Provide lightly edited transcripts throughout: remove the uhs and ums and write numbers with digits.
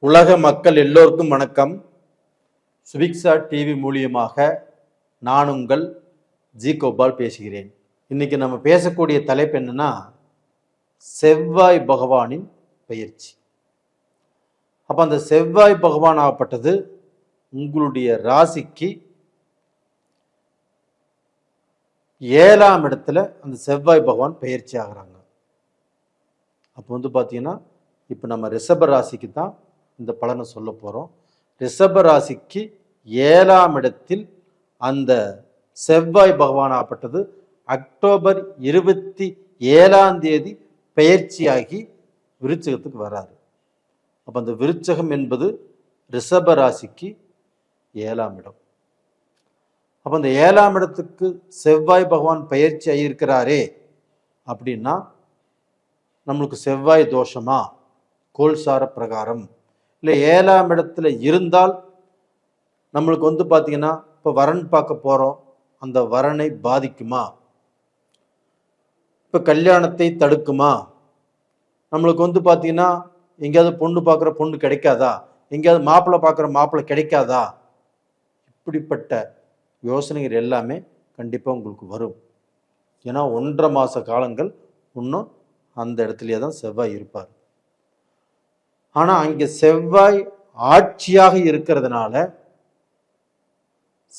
உலக மக்கள் எல்லோருக்கும் வணக்கம். சுபிக்ஷா டிவி மூலியமாக நான் உங்கள் ஜி கோபால் பேசுகிறேன். இன்னைக்கு நம்ம பேசக்கூடிய தலைப்பு என்னன்னா, செவ்வாய் பகவானின் பயிற்சி. அப்ப அந்த செவ்வாய் பகவான் ஆகப்பட்டது உங்களுடைய ராசிக்கு 7ஆம் இடத்துல அந்த செவ்வாய் பகவான் பயிற்சி ஆகிறாங்க. அப்போ பார்த்தீங்கன்னா, இப்போ நம்ம ரிஷப ராசிக்கு தான் இந்த பலனை சொல்ல போகிறோம். ரிஷப ராசிக்கு 7ஆம் இடத்தில் அந்த செவ்வாய் பகவான் ஆகப்பட்டது அக்டோபர் 27ஆம் தேதி பெயர்ச்சியாகி விருச்சகத்துக்கு வராரு. அப்போ அந்த விருச்சகம் என்பது ரிஷப ராசிக்கு 7ஆம் இடம். அப்போ அந்த 7ஆம் இடத்துக்கு செவ்வாய் பகவான் பயிற்சி ஆகியிருக்கிறாரே அப்படின்னா, நம்மளுக்கு செவ்வாய் தோஷமா, கோல்சார பிரகாரம், இல்லை 7ஆம் இடத்துல இருந்தால் நம்மளுக்கு பார்த்தீங்கன்னா, இப்போ வரன் பார்க்க போகிறோம், அந்த வரனை பாதிக்குமா, இப்போ கல்யாணத்தை தடுக்குமா, நம்மளுக்கு பார்த்தீங்கன்னா எங்கேயாவது பொண்ணு பார்க்குற பொண்ணு கிடைக்காதா, எங்கேயாவது மாப்பிள்ளை பார்க்குற மாப்பிள்ளை கிடைக்காதா, இப்படிப்பட்ட யோசனைகள் எல்லாமே கண்டிப்பாக உங்களுக்கு வரும். ஏன்னா 1.5 மாத காலங்கள் இன்னும் அந்த இடத்துலையே தான் செவ்வாய் இருப்பார். ஆனால் அங்கே செவ்வாய் ஆட்சியாக இருக்கிறதுனால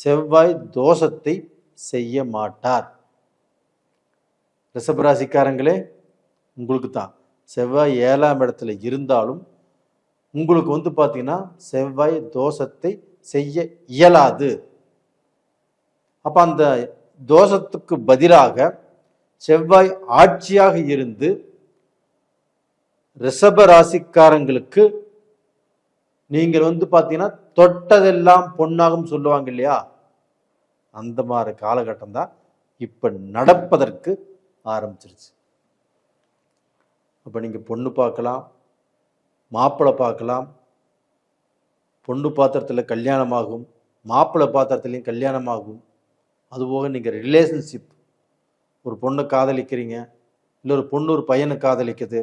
செவ்வாய் தோஷத்தை செய்ய மாட்டார். ரிஷபராசிக்காரங்களே, உங்களுக்கு தான் செவ்வாய் 7ஆம் இடத்துல இருந்தாலும் உங்களுக்கு பார்த்தீங்கன்னா செவ்வாய் தோஷத்தை செய்ய இயலாது. அப்போ அந்த தோஷத்துக்கு பதிலாக செவ்வாய் ஆட்சியாக இருந்து ரிஷப ராசிக்காரங்களுக்கு நீங்கள் பார்த்தீங்கன்னா தொட்டதெல்லாம் பொன்னாகும் சொல்லுவாங்க இல்லையா, அந்த மாதிரி காலகட்டம் தான் இப்போ நடப்பதற்கு ஆரம்பிச்சிருச்சு. அப்போ நீங்கள் பொண்ணு பார்க்கலாம், மாப்பிள்ளை பார்க்கலாம், பொண்ணு பாத்திரத்தில் கல்யாணமாகும், மாப்பிள்ளை பாத்திரத்துலையும் கல்யாணமாகும். அதுபோக நீங்கள் ரிலேஷன்ஷிப், ஒரு பொண்ணை காதலிக்கிறீங்க, இல்லை ஒரு பொண்ணு ஒரு பையனை காதலிக்குது,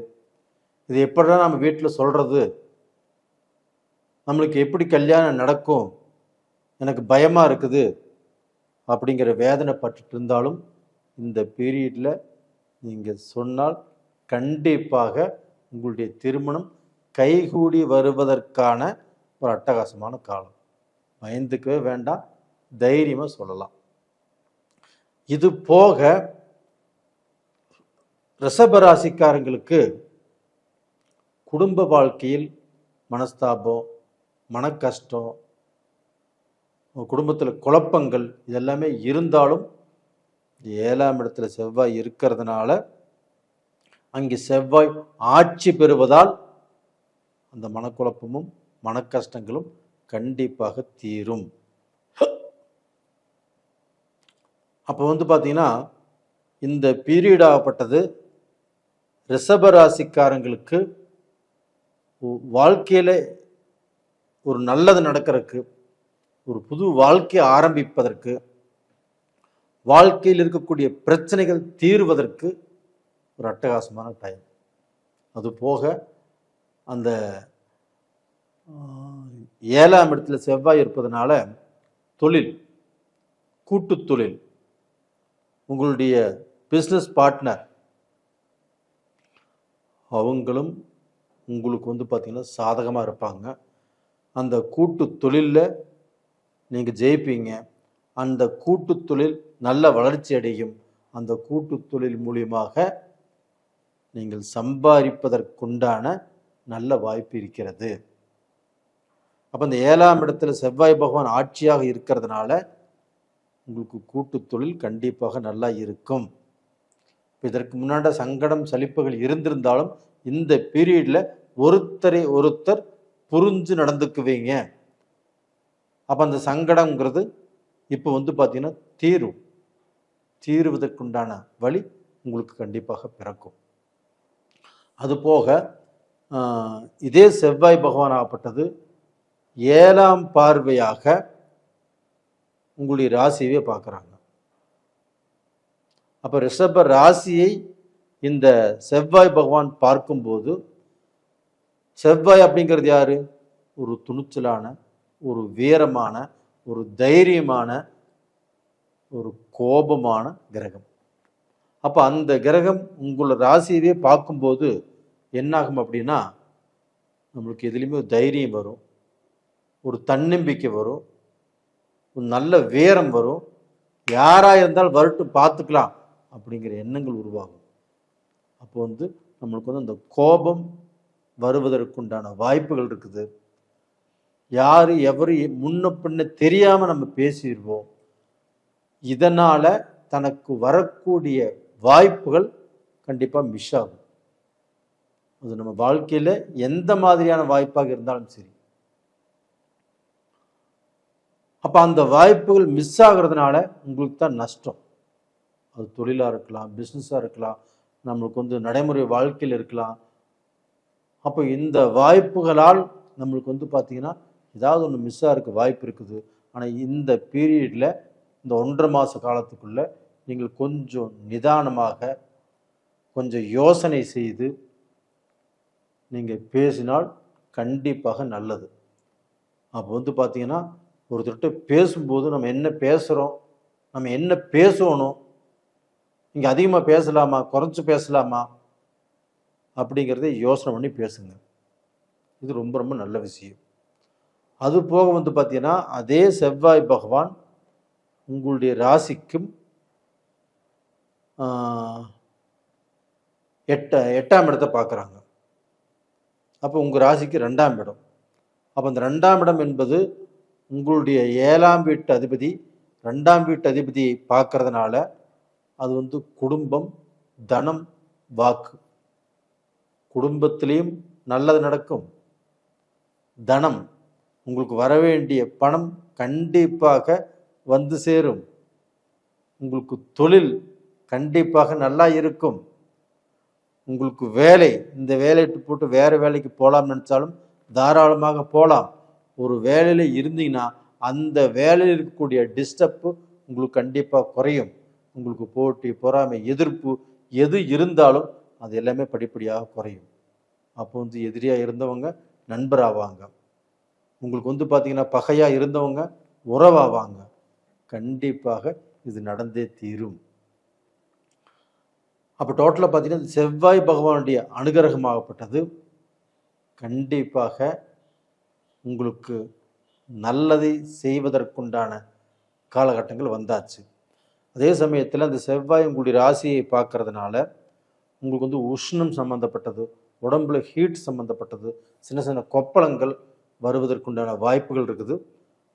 இது எப்படிதான் நம்ம வீட்டில் சொல்கிறது, நம்மளுக்கு எப்படி கல்யாணம் நடக்கும், எனக்கு பயமாக இருக்குது அப்படிங்கிற வேதனை பட்டுட்டு இருந்தாலும் இந்த பீரியடில் நீங்கள் சொன்னால் கண்டிப்பாக உங்களுடைய திருமணம் கைகூடி வருவதற்கான ஒரு அட்டகாசமான காலம். பயந்துக்கவே வேண்டாம், தைரியமாக சொல்லலாம். இது போக ரிஷபராசிக்காரங்களுக்கு குடும்ப வாழ்க்கையில் மனஸ்தாபம், மன கஷ்டம், குடும்பத்தில் குழப்பங்கள் இதெல்லாமே இருந்தாலும் 7ஆம் இடத்துல செவ்வாய் இருக்கிறதுனால, அங்கே செவ்வாய் ஆட்சி பெறுவதால் அந்த மனக்குழப்பமும் மன கஷ்டங்களும் கண்டிப்பாக தீரும். அப்போ பார்த்தீங்கன்னா இந்த பீரியட் ஆகப்பட்டது ரிஷபராசிக்காரங்களுக்கு வாழ்க்கையில் ஒரு நல்லது நடக்கிறதுக்கு, ஒரு புது வாழ்க்கையை ஆரம்பிப்பதற்கு, வாழ்க்கையில் இருக்கக்கூடிய பிரச்சனைகள் தீர்வதற்கு ஒரு அட்டகாசமான டைம். அது போக அந்த 7ஆம் இடத்துல செவ்வாய் இருப்பதனால தொழில், கூட்டு தொழில், உங்களுடைய பிஸ்னஸ் பார்ட்னர் அவங்களும் உங்களுக்கு பார்த்தீங்கன்னா சாதகமாக இருப்பாங்க. அந்த கூட்டு தொழிலில் நீங்கள் ஜெயிப்பீங்க. அந்த கூட்டு தொழில் நல்ல வளர்ச்சி அடையும். அந்த கூட்டு தொழில் மூலியமாக நீங்கள் சம்பாதிப்பதற்குண்டான நல்ல வாய்ப்பு இருக்கிறது. அப்போ அந்த 7ஆம் இடத்துல செவ்வாய் பகவான் ஆட்சியாக இருக்கிறதுனால உங்களுக்கு கூட்டு தொழில் கண்டிப்பாக நல்லா இருக்கும். இதற்கு முன்னாடி சங்கடம் சலிப்புகள் இருந்திருந்தாலும் இந்த பீரியடில் ஒருத்தரை ஒருத்தர் புரிஞ்சு நடந்துக்குவீங்க. அப்போ அந்த சங்கடங்கிறது இப்போ பார்த்தீங்கன்னா தீருவதற்குண்டான வழி உங்களுக்கு கண்டிப்பாக பிறக்கும். அதுபோக இதே செவ்வாய் பகவான் ஆகப்பட்டது 7ஆம் பார்வையாக உங்களுடைய ராசியவே பார்க்குறாங்க. அப்போ ரிஷப ராசியை இந்த செவ்வாய் பகவான் பார்க்கும்போது, செவ்வாய் அப்படிங்கிறது யாரு? ஒரு துணிச்சலான, ஒரு வீரமான, ஒரு தைரியமான, ஒரு கோபமான கிரகம். அப்போ அந்த கிரகம் உங்களோட ராசியவே பார்க்கும்போது என்னாகும் அப்படின்னா, நம்மளுக்கு எதுலேயுமே ஒரு தைரியம் வரும், ஒரு தன்னம்பிக்கை வரும், ஒரு நல்ல வீரம் வரும். யாராக இருந்தாலும் வரட்டும் பார்த்துக்கலாம் அப்படிங்கிற எண்ணங்கள் உருவாகும். அப்போ நம்மளுக்கு அந்த கோபம் வருவதற்குண்டான வாய்ப்புகள் இருக்குது. யாரு எவரு முன்ன பின்ன தெரியாம நம்ம பேசிடுவோம். இதனால தனக்கு வரக்கூடிய வாய்ப்புகள் கண்டிப்பா மிஸ் ஆகும். அது நம்ம வாழ்க்கையில எந்த மாதிரியான வாய்ப்பாக இருந்தாலும் சரி. அப்ப அந்த வாய்ப்புகள் மிஸ் ஆகுறதுனால உங்களுக்கு தான் நஷ்டம். அது தொழிலா இருக்கலாம், பிஸ்னஸா இருக்கலாம், நம்மளுக்கு நடைமுறை வாழ்க்கையில் இருக்கலாம். அப்போ இந்த வாய்ப்புகளால் நம்மளுக்கு பார்த்தீங்கன்னா ஏதாவது ஒன்று மிஸ் ஆகிறதுக்கு வாய்ப்பு இருக்குது. ஆனால் இந்த பீரியடில், இந்த 1.5 மாத காலத்துக்குள்ளே நீங்கள் கொஞ்சம் நிதானமாக, கொஞ்சம் யோசனை செய்து நீங்கள் பேசினால் கண்டிப்பாக நல்லது. அப்போ பார்த்தீங்கன்னா ஒருத்தர்கிட்ட பேசும்போது நம்ம என்ன பேசுகிறோம், நம்ம என்ன பேசணும், இங்கே அதிகமாக பேசலாமா, குறைச்சி பேசலாமா அப்படிங்கிறத யோசனை பண்ணி பேசுங்க. இது ரொம்ப ரொம்ப நல்ல விஷயம். அது போக பார்த்தீங்கன்னா அதே செவ்வாய் பகவான் உங்களுடைய ராசிக்கும் 8ஆம் இடத்தை பார்க்குறாங்க. அப்போ உங்கள் ராசிக்கு 2ஆம் இடம். அப்போ அந்த 2ஆம் இடம் என்பது உங்களுடைய 7ஆம் வீட்டு அதிபதி 2ஆம் வீட்டு அதிபதியை பார்க்கறதுனால அது குடும்பம், தனம், வாக்கு. குடும்பத்திலையும் நல்லது நடக்கும். தனம், உங்களுக்கு வர வேண்டிய பணம் கண்டிப்பாக வந்து சேரும். உங்களுக்கு தொழில் கண்டிப்பாக நல்லா இருக்கும். உங்களுக்கு வேலை, இந்த வேலையை போட்டு வேறு வேலைக்கு போகலாம்னு நினச்சாலும் தாராளமாக போகலாம். ஒரு வேலையில் இருந்தீங்கன்னா அந்த வேலையில் இருக்கக்கூடிய டிஸ்டர்ப்பு உங்களுக்கு கண்டிப்பாக குறையும். உங்களுக்கு போட்டி, பொறாமை, எதிர்ப்பு எது இருந்தாலும் அது எல்லாமே படிப்படியாக குறையும். அப்போ எதிரியாக இருந்தவங்க நண்பராவாங்க. உங்களுக்கு பார்த்தீங்கன்னா பகையாக இருந்தவங்க உறவாவாங்க. கண்டிப்பாக இது நடந்தே தீரும். அப்போ டோட்டலாக பார்த்தீங்கன்னா செவ்வாய் பகவானுடைய அனுகிரகமாகப்பட்டது கண்டிப்பாக உங்களுக்கு நல்லதை செய்வதற்குண்டான காலகட்டங்கள் வந்தாச்சு. அதே சமயத்தில் அந்த செவ்வாய் உங்களுடைய ராசியை பார்க்கறதுனால உங்களுக்கு உஷ்ணம் சம்மந்தப்பட்டது, உடம்புல ஹீட் சம்மந்தப்பட்டது, சின்ன சின்ன கொப்பளங்கள் வருவதற்குண்டான வாய்ப்புகள் இருக்குது.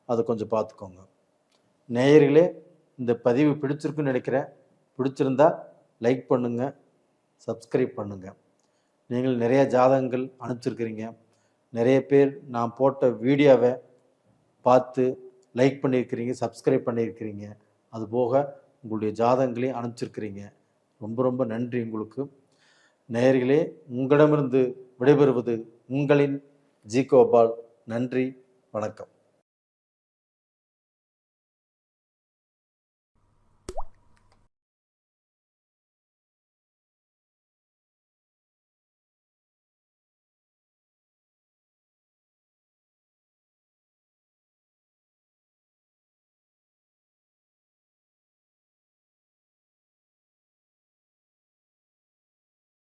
அதை கொஞ்சம் பார்த்துக்கோங்க. நேயர்களே, இந்த பதிவு பிடிச்சிருக்குன்னு நினைக்கிறேன். பிடிச்சிருந்தா லைக் பண்ணுங்கள், சப்ஸ்கிரைப் பண்ணுங்கள். நீங்கள் நிறைய ஜாதகங்கள் அனுப்பிச்சிருக்கிறீங்க. நிறைய பேர் நான் போட்ட வீடியோவை பார்த்து லைக் பண்ணியிருக்கிறீங்க, சப்ஸ்கிரைப் பண்ணியிருக்கிறீங்க. அதுபோக உங்களுடைய ஜாதகங்களையும் அனுப்பிச்சிருக்கிறீங்க. ரொம்ப ரொம்ப நன்றி உங்களுக்கு. நேயர்களே, உங்களிடமிருந்து விடைபெறுவது உங்களின் ஜி கோபால். நன்றி, வணக்கம்.